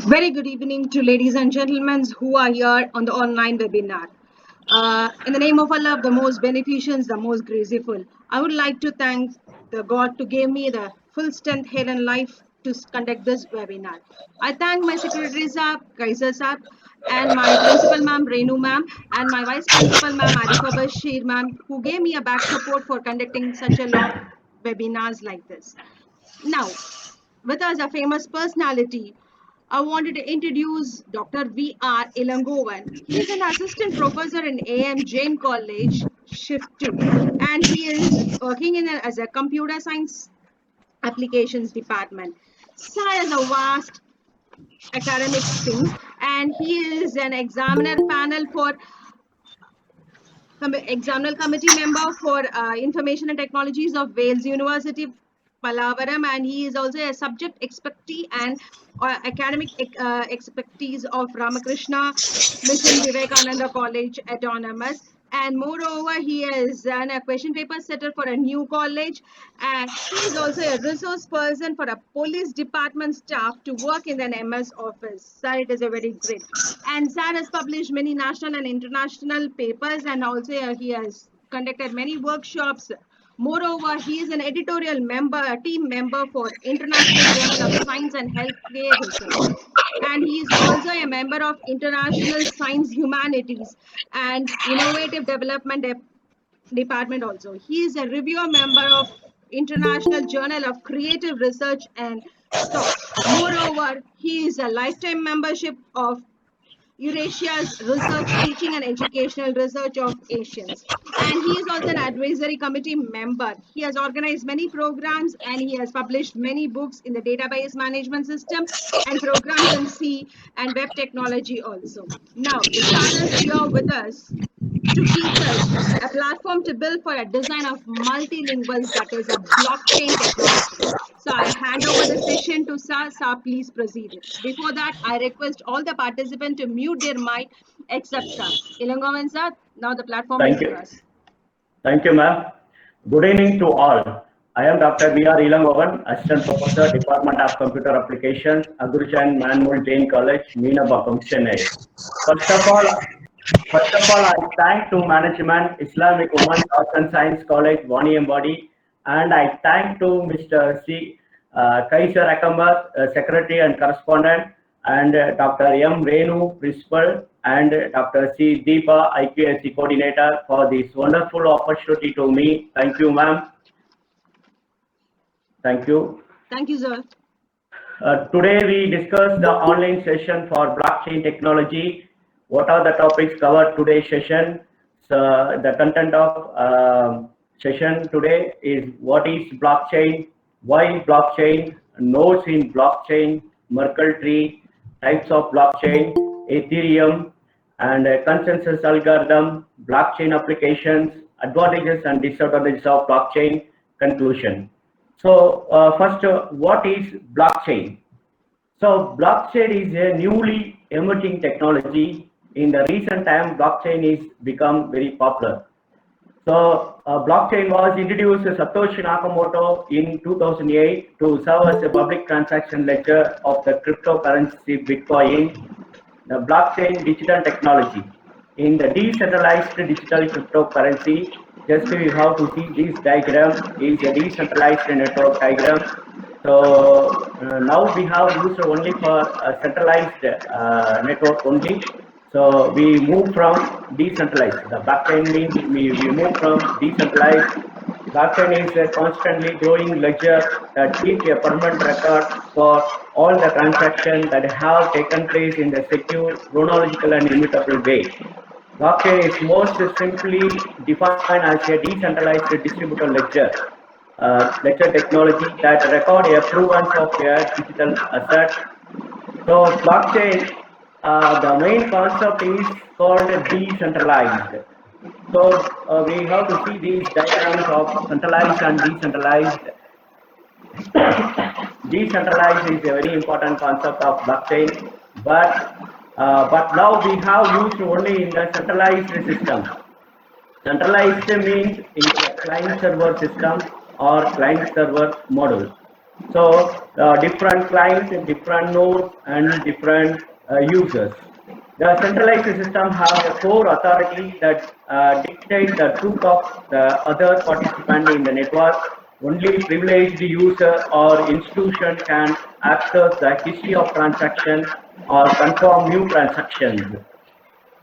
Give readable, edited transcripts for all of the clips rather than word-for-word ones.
Very good evening to ladies and gentlemen who are here on the online webinar. In the name of Allah, the most beneficent, the most graceful, I would like to thank the God to give me the full strength, health, and life to conduct this webinar. I thank my secretary Saab, Kaiser Saab, and my principal ma'am, Renu ma'am, and my vice principal ma'am, Arifa Bashir ma'am, who gave me a back support for conducting such a long webinars like this. Now, with us, a famous personality, I wanted to introduce Dr. V.R. Ilangovan. He is an assistant professor in AM Jain College, Shift 2, and he is working as a computer science applications department. Sir has a vast academic things, and he is an examiner panel for examiner committee member for information and technologies of Wales University, Palavaram, and he is also a subject expertise and academic expertise of Ramakrishna Mission Vivekananda College Autonomous. And moreover, he is a question paper setter for a new college, and he is also a resource person for a police department staff to work in an MS office. Sir, it is a very great. And Sir has published many national and international papers, and also he has conducted many workshops. Moreover, he is an editorial member, a team member for International Journal of Science and Healthcare Research. And he is also a member of International Science Humanities and Innovative Development Department also. He is a reviewer member of International Journal of Creative Research and Thought. Moreover, he is a lifetime membership of Eurasia's Research, Teaching and Educational Research of Asians. And he is also an advisory committee member. He has organized many programs and he has published many books in the database management system and programs in C and web technology also. Now, the star is here with us to teach us a platform to build for a design of multilingual, that is a blockchain technology. So I hand over the session to Sa. Sa, please proceed. Before that, I request all the participants to mute their mic except Sa. Ilangovan Sa, now the platform is Thank you. yours. Thank you, ma'am. Good evening to all. I am Dr. V.R. Ilangovan, Assistant Professor, Department of Computer Applications, Agurchan Manual Jain College, Meenabakam, Chennai. First of all, I thank to management, Islamic Women's Arts and Science College, Vaniambadi, and I thank to Mr. C. Kaiser Akambar, Secretary and Correspondent, and Dr. M. Renu, Principal, and Dr. C. Deepa, IQSC Coordinator, for this wonderful opportunity to me. Thank you, ma'am. Thank you. Thank you, sir. Today we discuss the online session for blockchain technology. What are the topics covered today's session? So the content of session today is what is blockchain, why blockchain, nodes in blockchain, Merkle tree, types of blockchain, Ethereum, and consensus algorithm, blockchain applications, advantages and disadvantages of blockchain, conclusion. So first, what is blockchain? So blockchain is a newly emerging technology. In the recent time, blockchain is become very popular. So blockchain was introduced by Satoshi Nakamoto in 2008 to serve as a public transaction ledger of the cryptocurrency Bitcoin, the blockchain digital technology. In the decentralized digital cryptocurrency, just you have to see this diagram is a decentralized network diagram. So now we have used only for a centralized network only. So we move from decentralized. The blockchain means we move from decentralized. Blockchain is a constantly growing ledger that keeps a permanent record for all the transactions that have taken place in the secure, chronological, and immutable way. Blockchain is most simply defined as a decentralized distributed ledger. Ledger technology that record a provenance of a digital asset. So blockchain, the main concept is called decentralized. So we have to see these diagrams of centralized and decentralized. Decentralized is a very important concept of blockchain, but now we have used only in the centralized system. Centralized means in the client server system. or client server model. So different clients, different nodes, and different users. The centralized system have a core authority that dictates the truth of the other participant in the network. Only privileged user or institution can access the history of transaction or confirm new transactions.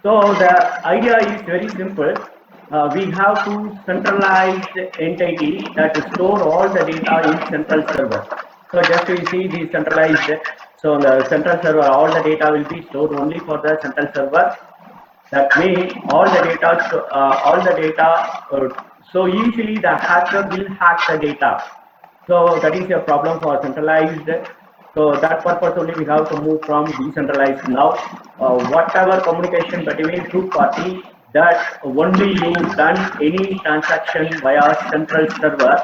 So the idea is very simple. We have to centralized entity that store all the data in central server. So just you see the centralized, so the central server, all the data will be stored only for the central server. That means all the data, so easily the hacker will hack the data. So that is a problem for centralized. So that purpose only we have to move from decentralized now. Whatever communication between two party, that only you done any transaction via central server.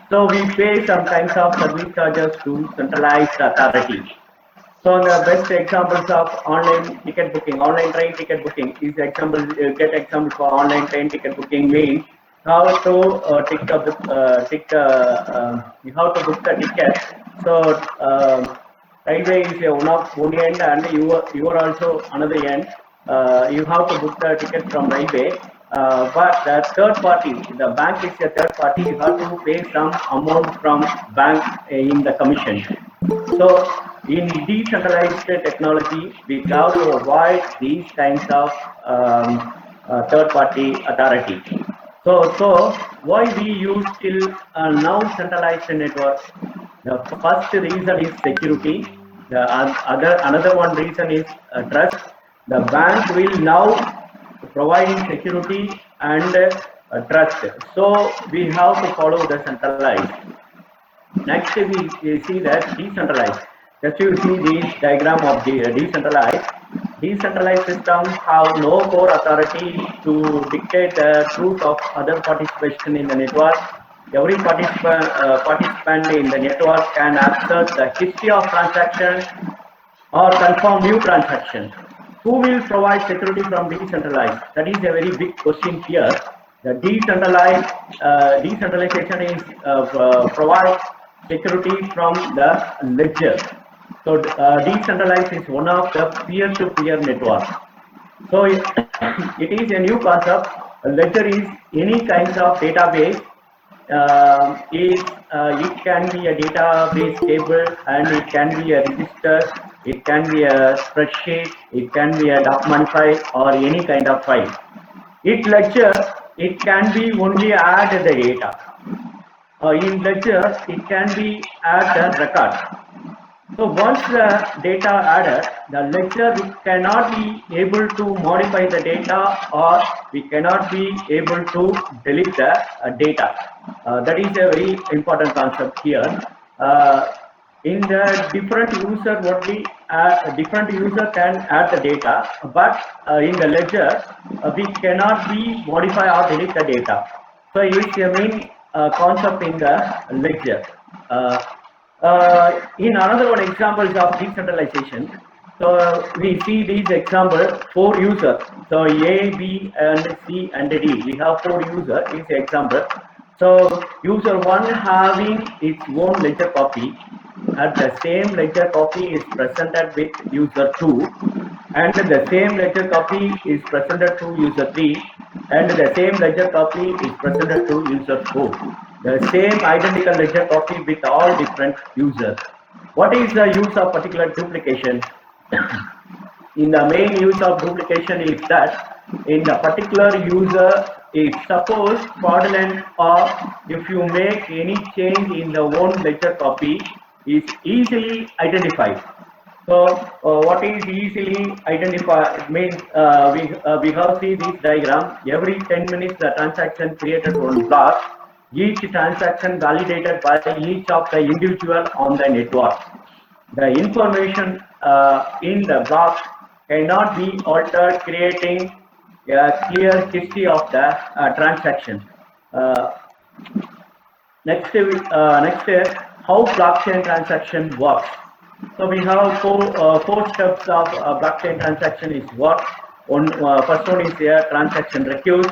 So we pay some kinds of service charges to centralized authority. So the best examples of online ticket booking, online train ticket booking is example. Get example for online train ticket booking means how to you have to book the ticket. So railway is one end, and you are also another end. You have to book the ticket from railway. But the third party, the bank is a third party. You have to pay some amount from bank in the commission. So in decentralized technology, we have to avoid these kinds of third-party authority. So why we use till now centralized network? The first reason is security. The another one reason is trust. The bank will now providing security and trust. So we have to follow the centralized. Next, we see that decentralized. Just you see this diagram of the decentralized. Decentralized systems have no core authority to dictate the truth of other participation in the network. Every participant in the network can access the history of transaction or confirm new transaction. Who will provide security from decentralized? That is a very big question here. The decentralization is provide security from the ledger. So decentralized is one of the peer-to-peer network. So it is a new concept. A ledger is any kinds of database. It can be a database table, and it can be a register, it can be a spreadsheet, it can be a document file, or any kind of file. In ledger, it can be only add the data. In ledger, it can be add the record. So once the data added, the ledger cannot be able to modify the data, or we cannot be able to delete the data. That is a very important concept here. In the different user only, different user can add the data, but in the ledger, we cannot be modify or delete the data. So it's a main concept in the ledger. In another one examples of decentralization, so we see these example 4 users. So A, B, and C, and D. We have 4 users. Is example. So user 1 having its own ledger copy, and the same ledger copy is presented with user 2, and the same ledger copy is presented to user 3, and the same ledger copy is presented to user 4. The same identical ledger copy with all different users. What is the use of particular duplication? In the main use of duplication is that in the particular user, if suppose fraudulent, or if you make any change in the own ledger copy, is easily identified. So what is easily identified means we have see this diagram. Every 10 minutes the transaction created one block. Each transaction validated by each of the individual on the network. The information in the block cannot be altered, creating a clear history of the transaction. Next, how blockchain transaction works. So we have four steps of blockchain transaction is what. First one is a transaction request.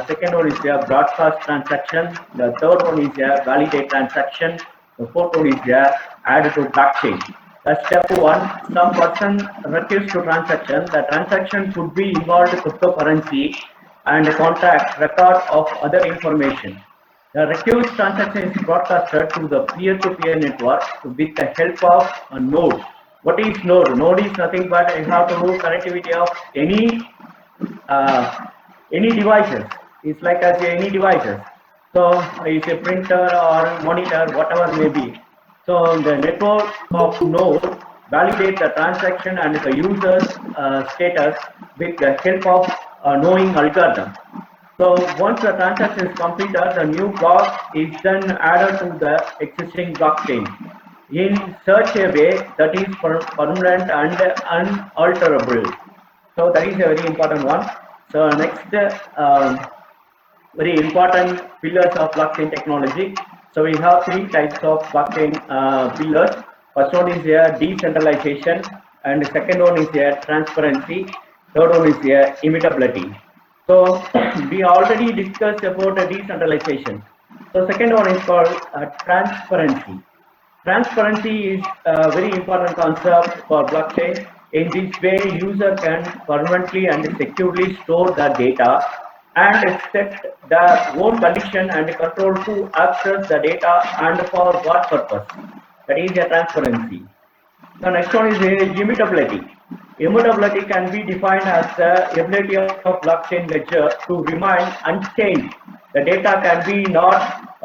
Second one is a broadcast transaction. The third one is a validate transaction. The fourth one is a add to blockchain. Step one, some person receives to transaction. The transaction could be involved cryptocurrency and contact record of other information. The recursive transaction is broadcasted to the peer-to-peer network with the help of a node. What is node? Node is nothing but you have to do connectivity of any devices. It's like as any devices. So it's a printer or monitor, whatever may be. So the network of node validate the transaction and the user's status with the help of knowing algorithm. So once the transaction is completed, the new block is then added to the existing blockchain in such a way that is permanent and unalterable. So that is a very important one. So next, very important pillars of blockchain technology. So we have three types of blockchain pillars. First one is decentralization, and the second one is transparency. Third one is immutability. So we already discussed about decentralization. So second one is called transparency. Transparency is a very important concept for blockchain. In this way, user can permanently and securely store the data and set their own condition and control to access the data and for what purpose. That is a transparency. The next one is immutability. Immutability can be defined as the ability of blockchain ledger to remain unchanged. The data can be not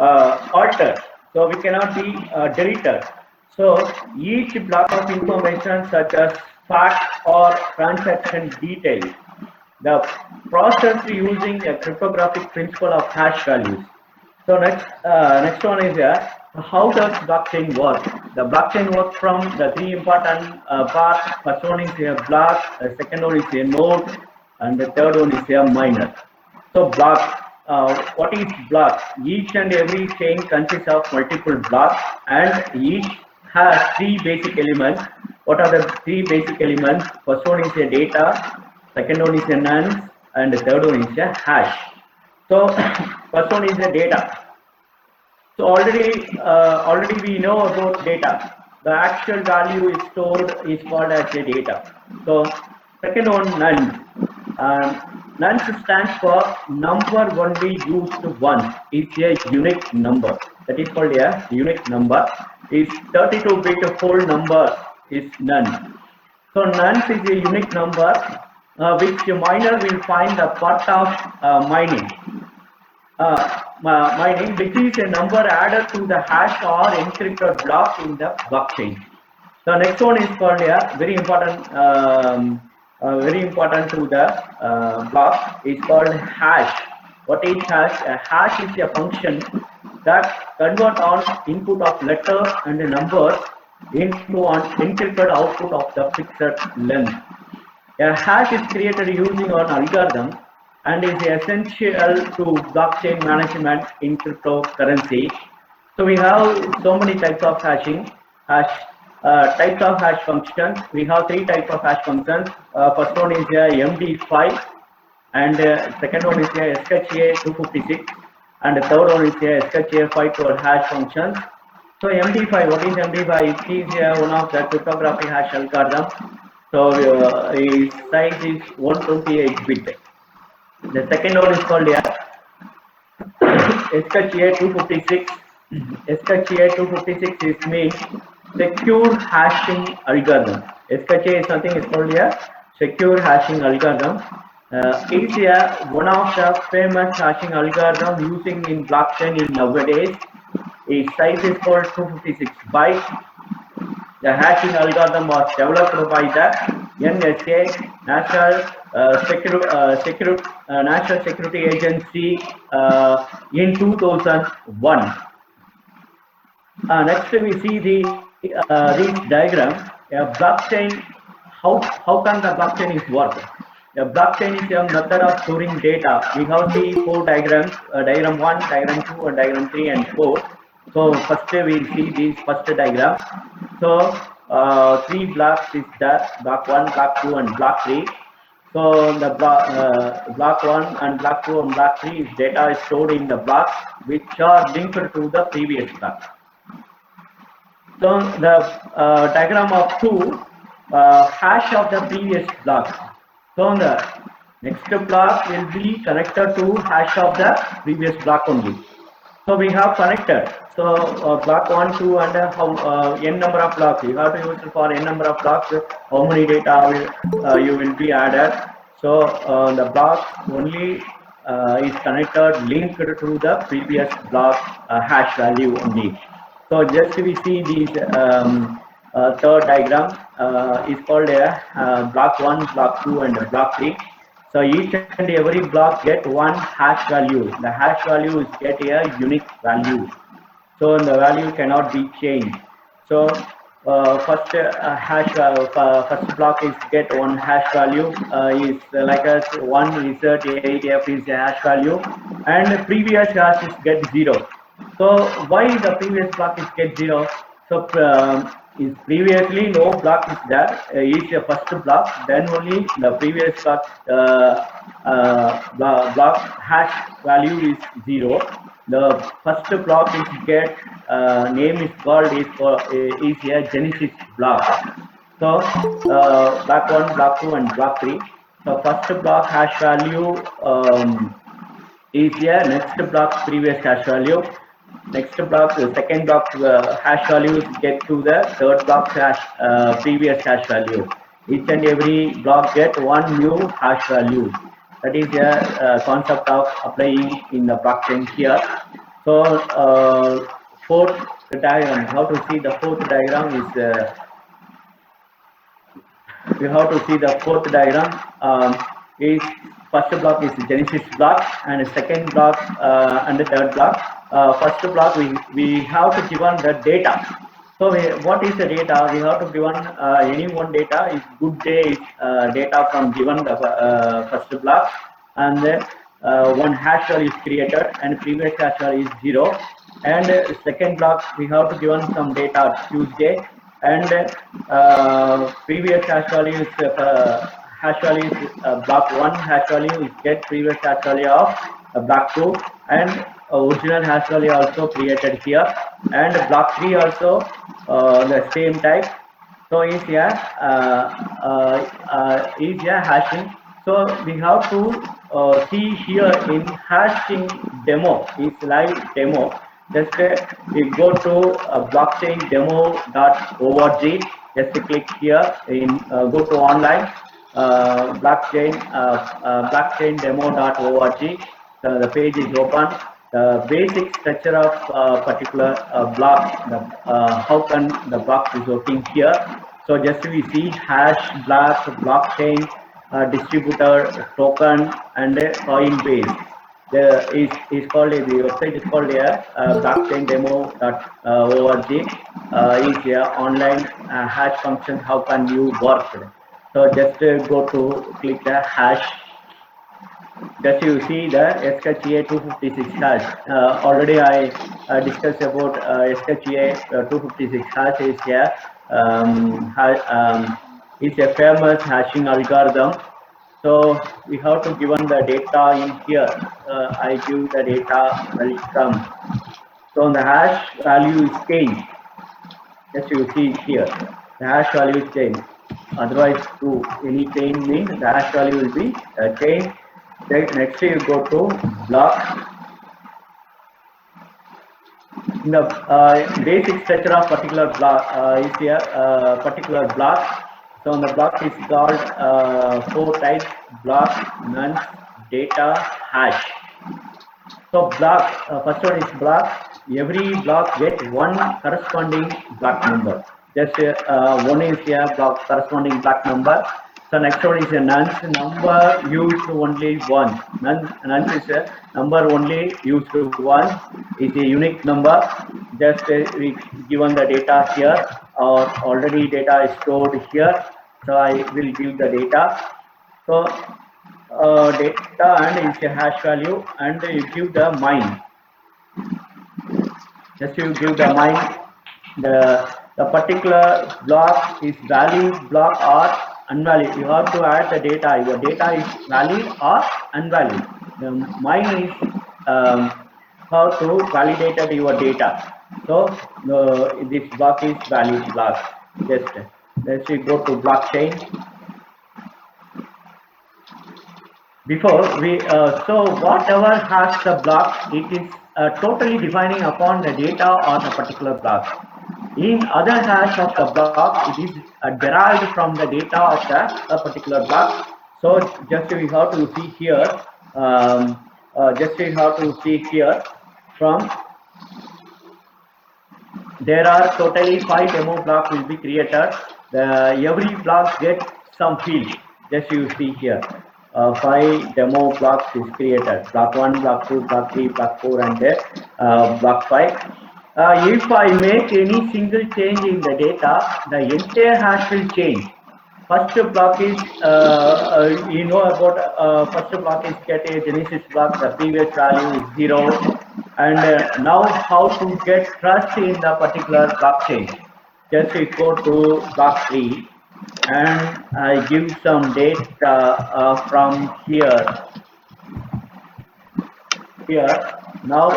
altered, so we cannot be deleted. So each block of information such as fact or transaction detail, the process using a cryptographic principle of hash values. So next one is how does blockchain work? The blockchain works from the three important parts. First one is a block, the second one is a node, and the third one is a miner. So block, what is block? Each and every chain consists of multiple blocks, and each has three basic elements. What are the three basic elements? First one is a data, second one is a nonce, and the third one is a hash. So first one is the data. So already we know about data. The actual value is stored is called as a data. So second one, nonce. Nonce stands for number only used once. It's a unique number. That is called a unique number. It's 32-bit whole number is none. So nonce is a unique number which a miner will find a part of mining. Which is a number added to the hash or encrypted block in the blockchain. The next one is called a very important to the block is called hash. What is hash? A hash is a function that converts on input of letter and numbers into an encrypted output of the fixed length. A hash is created using an algorithm and is essential to blockchain management in cryptocurrency. So we have so many types of hashing. Types of hash functions. We have three types of hash functions. First one is MD5, and second one is SHA-256, and the third one is SHA-5 to hash functions. So MD5, what is MD5? It is one of the cryptographic hash algorithm. So its size is 128 bit. The second one is called SHA-256. SHA-256 is means secure hashing algorithm. SHA is something is called a secure hashing algorithm. It's one of the famous hashing algorithm using in blockchain in nowadays. Its size is called 256 bytes. The hashing algorithm was developed by the NSA, National Security Agency, in 2001. Next, we see this diagram. A blockchain. How can the blockchain is work? A blockchain is a method of storing data. We have the four diagrams: diagram 1, diagram 2, and diagram 3 and 4. So first we see this first diagram. So three blocks is there: block 1, block 2, and block 3. So the block 1 and block 2 and block 3 is data is stored in the blocks which are linked to the previous block. So the diagram of 2 hash of the previous block. So the next block will be connected to hash of the previous block only. So we have connected. So block 1, 2 and n number of blocks. You have to use it for n number of blocks. How many data will you will be added. So the block only is connected linked to the previous block hash value only. So just we see these third diagram is called a block 1, block 2 and block 3. So each and every block get one hash value. The hash value is get a unique value. So the value cannot be changed. So first first block is get one hash value is like as 1Z8F is a hash value, and the previous hash is get 0. So why the previous block is get 0? So is previously no block is there, is a first block, then only the previous block block hash value is 0. The first block is get name is called is a genesis block. So block 1, block 2 and block 3. So first block hash value is a next block previous hash value. Next block, the second block hash values get to the third block hash previous hash value. Each and every block get one new hash value. That is a concept of applying in the blockchain here. So fourth diagram, how to see the fourth diagram is we have to see the fourth diagram is first block is genesis block and second block and the third block. First block we have to given the data. So what is the data? We have to given any one data is good day is data from given the first block, and then one hash value is created and previous hash value is 0. And second block we have to given some data Tuesday, and previous hash value is block 1 hash value is get previous hash value of block 2, and original hash value also created here, and block 3 also the same type. So is a hashing. So we have to see here in hashing demo, it's live demo. Just we go to blockchain demo.org. Just click here in go to online blockchain demo.org. The page is open. The basic structure of particular block, how can the block is working here. So just we see hash, block, blockchain, distributor, token, and Coinbase. Is called the website is called blockchain demo.org. Is a online hash function. How can you work? So just go to click the hash. Just you see the SKCA 256 hash. Already I discussed about SKCA 256 hash is a famous hashing algorithm. So we have to given the data in here. I give the data welcome. So the hash value is changed. As you see here, the hash value is changed. Otherwise, to any change means the hash value will be changed. Then next you go to block. The basic structure of particular block is here. Particular block. So on the block is called 4 types: block, nonce, data, hash. So block, first one is block. Every block gets one corresponding block number. Just one is a block corresponding block number. So next one is a nonce, number used only once. Nonce is a number only used once. Is a unique number. Just we given the data here, or already data is stored here. So I will give the data. So data and is a hash value, and you give the mine. Just you give the mine. The particular block is valid block or invalid. You have to add the data. Your data is valid or invalid. Mine is how to validate your data. So this block is valid block. Just let's we go to blockchain. Before we so whatever has the block, it is totally defining upon the data on a particular block. In other hash of the block, it is derived from the data of a particular block. So just we have to see here, just we have to see here from there are totally 5 demo blocks will be created. Every block gets some field. Just you see here, 5 demo blocks is created. Block 1, block 2, block 3, block 4, and block 5. If I make any single change in the data, the entire hash will change. First block is, you know about first block is get a genesis block, the previous value is 0. And now how to get trust in the particular blockchain. Just we go to block 3 and I give some data from here. Now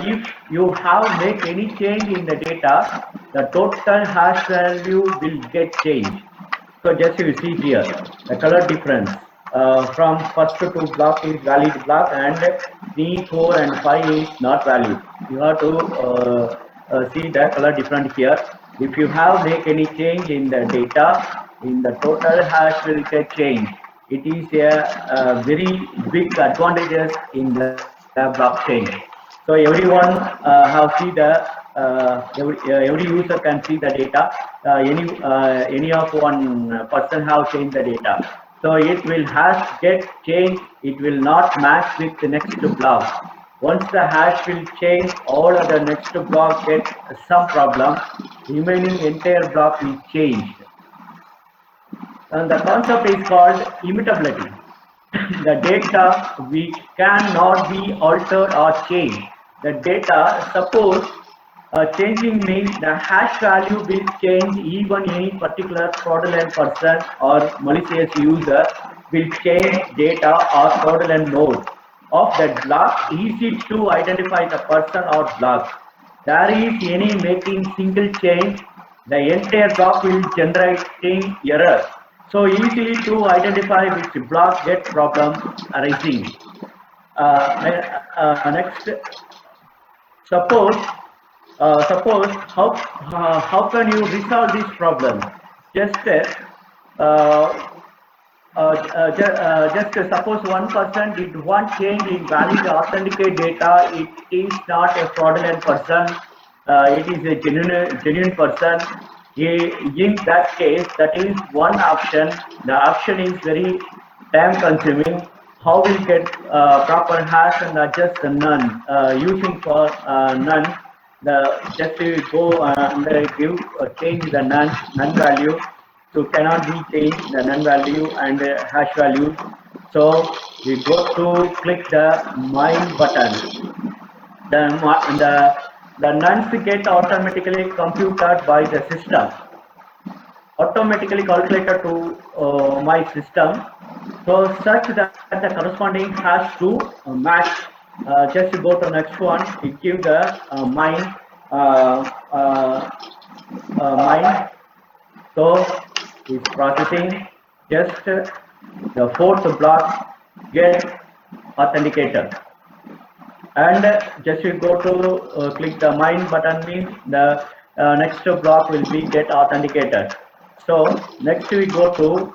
if you have make any change in the data, the total hash value will get changed. So just you see here the color difference from first to block is valid block and 3, 4 and 5 is not valid. You have to see the color different here. If you have make any change in the data, in the total hash will get changed. It is a very big advantages in the blockchain. So everyone have see the every user can see the data. Any of one person have changed the data. So it will hash get changed. It will not match with the next block. Once the hash will change, all of the next block get some problem. Remaining entire block will change. And the concept is called immutability. The data which cannot be altered or changed. The data, suppose changing means the hash value will change even any particular fraudulent person or malicious user will change data or fraudulent node of that block. Easy to identify the person or block. There is any making single change, the entire block will generating error. So easily to identify which block get problem arising. Next, suppose how can you resolve this problem? Just suppose one person did one change in valid authenticate data. It is not a fraudulent person. It is a genuine person. In that case, that is one option. The option is very time consuming. How will get proper hash and adjust the none using for none. Just to go and give change the none value. So cannot be changed the none value and hash value. So we go to click the mine button. The nuns get automatically computed by the system, automatically calculated to my system. So such that the corresponding hash to match. Just to go to next one, it give the mine. So it's processing. Just the fourth block get authenticated. And just you go to click the mine button means the next block will be get authenticated. So next we go to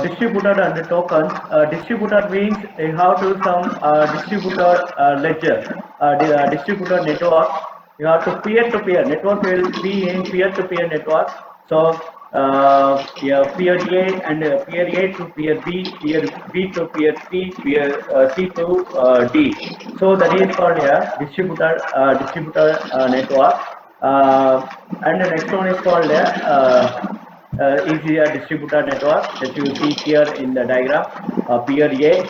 distributed and the tokens. Distributed means you have to some distributed ledger, distributed network. You have to peer-to-peer network will be in peer-to-peer network. So peer A and peer A to peer B, peer B to peer C, peer C to D. So that is called a distributed network. And the next one is called is a distributed network that you see here in the diagram. Peer A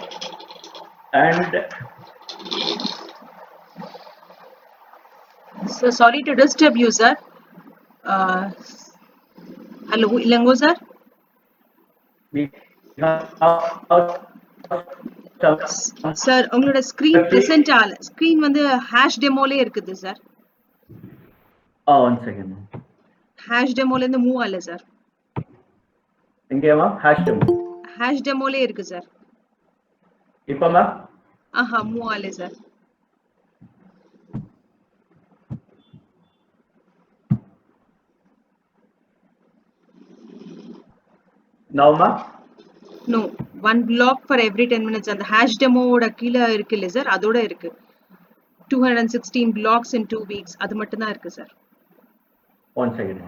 And So sorry to disturb you, sir. Hello, Ilango sir. we have Sir, உங்களோட screen present ஆல screen வந்து hash demoலே இருக்குது sir. one second. Hash demoல இருந்து move ஆல sir. இங்கேவா hash demo. Hash demoலே இருக்கு sir. இப்போ ma'am move ஆல sir. now ma'am. No, one block for every 10 minutes. And the hash demo oda கீழ இருக்கு இல்ல sir, அதோட இருக்கு. 216 blocks in 2 weeks. அது மட்டும் தான் இருக்கு sir. One second.